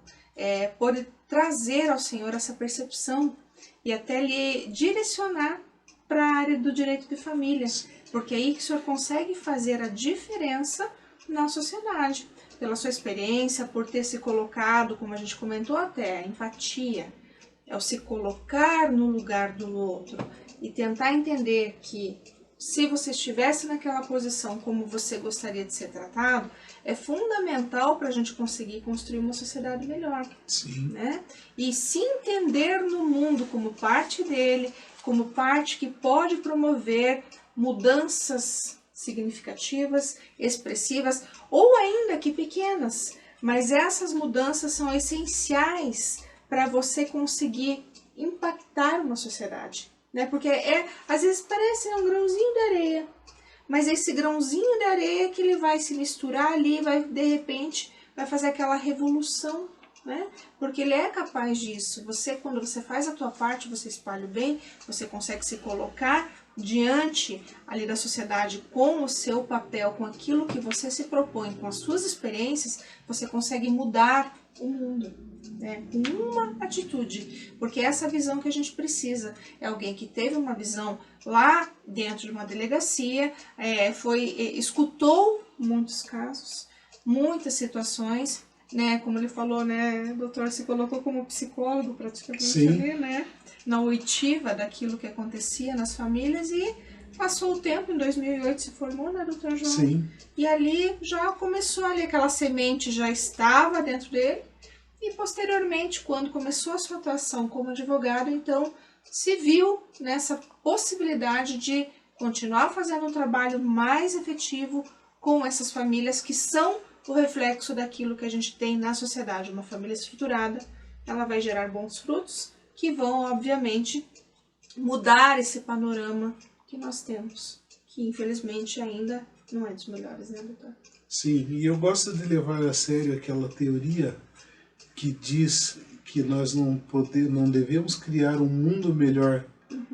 pôde trazer ao senhor essa percepção e até lhe direcionar para a área do direito de família, porque é aí que o senhor consegue fazer a diferença na sociedade, pela sua experiência, por ter se colocado, como a gente comentou até, a empatia, é o se colocar no lugar do outro e tentar entender que se você estivesse naquela posição como você gostaria de ser tratado, é fundamental para a gente conseguir construir uma sociedade melhor. Né? E se entender no mundo como parte dele, como parte que pode promover mudanças significativas, expressivas, ou ainda que pequenas, mas essas mudanças são essenciais para você conseguir impactar uma sociedade, né? Porque às vezes parece um grãozinho de areia, mas esse grãozinho de areia que ele vai se misturar ali, de repente vai fazer aquela revolução, né? Porque ele é capaz disso. Quando você faz a tua parte, você espalha o bem, você consegue se colocar diante ali da sociedade com o seu papel, com aquilo que você se propõe, com as suas experiências, você consegue mudar o mundo, né? Com uma atitude, porque essa visão que a gente precisa é alguém que teve uma visão lá dentro de uma delegacia, escutou muitos casos, muitas situações, né? Como ele falou, né? O doutor se colocou como psicólogo praticamente ali, né? Na oitiva daquilo que acontecia nas famílias e passou o tempo, em 2008 se formou, né, doutor João? Sim. E ali já começou ali, aquela semente já estava dentro dele e posteriormente, quando começou a sua atuação como advogado, então se viu nessa possibilidade de continuar fazendo um trabalho mais efetivo com essas famílias que são o reflexo daquilo que a gente tem na sociedade. Uma família estruturada, ela vai gerar bons frutos que vão, obviamente, mudar esse panorama que nós temos, que infelizmente ainda não é dos melhores, né, doutor? Sim, e eu gosto de levar a sério aquela teoria que diz que nós não devemos criar um mundo melhor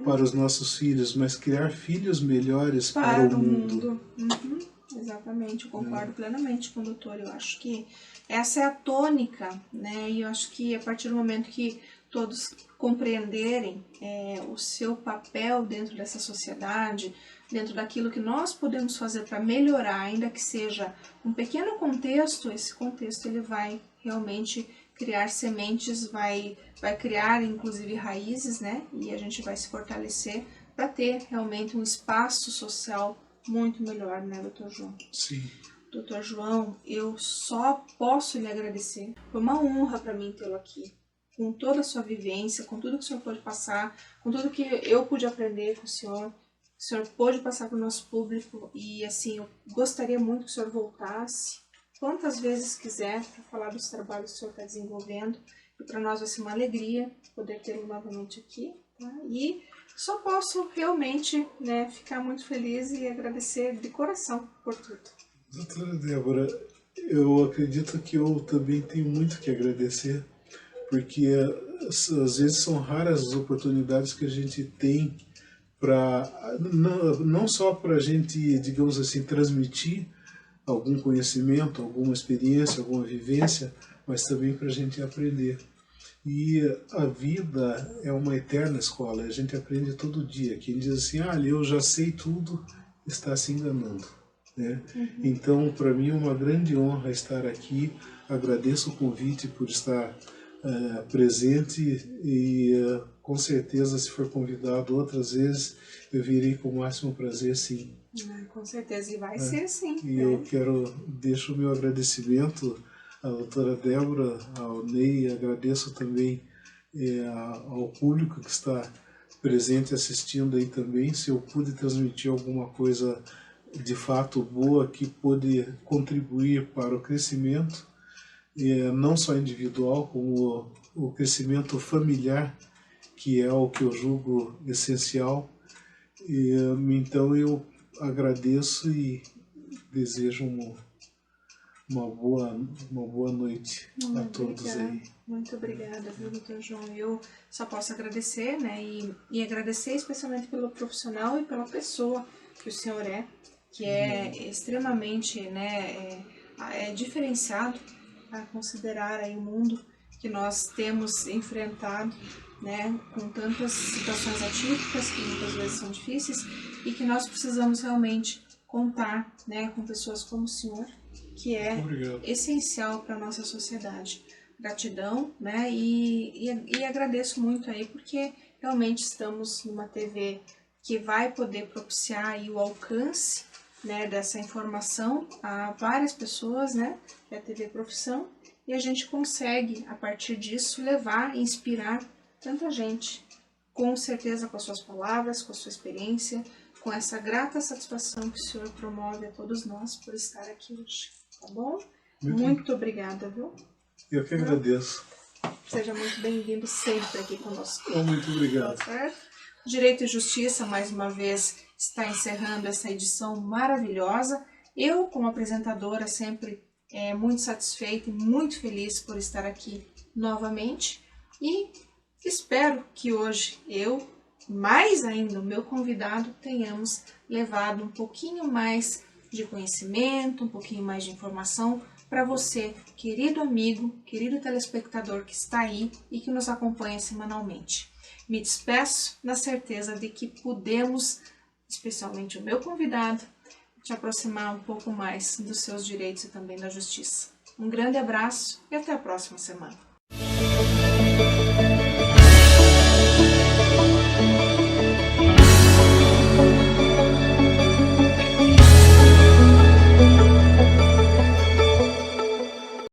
para os nossos filhos, mas criar filhos melhores para o mundo. Exatamente, eu concordo plenamente com o doutor. Eu acho que essa é a tônica, né? E eu acho que a partir do momento que todos compreenderem o seu papel dentro dessa sociedade, dentro daquilo que nós podemos fazer para melhorar, ainda que seja um pequeno contexto, esse contexto ele vai realmente criar sementes, vai criar inclusive raízes, né? E a gente vai se fortalecer para ter realmente um espaço social muito melhor, né, doutor João? Sim. Doutor João, eu só posso lhe agradecer. Foi uma honra para mim tê-lo aqui, com toda a sua vivência, com tudo que o senhor pôde passar, com tudo que eu pude aprender com o senhor pôde passar para o nosso público e, assim, eu gostaria muito que o senhor voltasse quantas vezes quiser para falar dos trabalhos que o senhor está desenvolvendo e para nós vai ser uma alegria poder tê-lo novamente aqui, tá? E só posso realmente, né, ficar muito feliz e agradecer de coração por tudo. Doutora Débora, eu acredito que eu também tenho muito que agradecer, porque às vezes são raras as oportunidades que a gente tem para, não só para a gente, digamos assim, transmitir algum conhecimento, alguma experiência, alguma vivência, mas também para a gente aprender. E a vida é uma eterna escola, a gente aprende todo dia. Quem diz assim, eu já sei tudo, está se enganando, né? Então, para mim é uma grande honra estar aqui, agradeço o convite por estar presente e com certeza, se for convidado outras vezes, eu virei com o máximo prazer, sim. Com certeza, e vai ser sim. E eu deixo o meu agradecimento à doutora Débora, ao Ney, agradeço também ao público que está presente assistindo aí também, se eu pude transmitir alguma coisa de fato boa que pôde contribuir para o crescimento, não só individual, como o crescimento familiar, que é o que eu julgo essencial. Então eu agradeço e desejo uma boa noite a todos aí. Muito obrigada, viu, doutor João? Eu só posso agradecer, né? E agradecer especialmente pelo profissional e pela pessoa que o senhor é, que é extremamente, né, diferenciado a considerar aí o mundo que nós temos enfrentado, né, com tantas situações atípicas que muitas vezes são difíceis e que nós precisamos realmente contar, né, com pessoas como o senhor, que é essencial para a nossa sociedade. Gratidão, né, e agradeço muito aí porque realmente estamos numa TV que vai poder propiciar aí o alcance, né, dessa informação a várias pessoas, né, que é a TV Profissão, e a gente consegue, a partir disso, levar e inspirar tanta gente, com certeza com as suas palavras, com a sua experiência, com essa grata satisfação que o senhor promove a todos nós por estar aqui hoje, tá bom? Muito obrigada, viu? Eu que agradeço. Seja muito bem-vindo sempre aqui conosco. Muito obrigado. Tá certo? Direito e Justiça, mais uma vez, está encerrando essa edição maravilhosa. Eu, como apresentadora, sempre muito satisfeita e muito feliz por estar aqui novamente. E espero que hoje eu, mais ainda o meu convidado, tenhamos levado um pouquinho mais de conhecimento, um pouquinho mais de informação para você, querido amigo, querido telespectador que está aí e que nos acompanha semanalmente. Me despeço na certeza de que pudemos, especialmente o meu convidado, te aproximar um pouco mais dos seus direitos e também da justiça. Um grande abraço e até a próxima semana.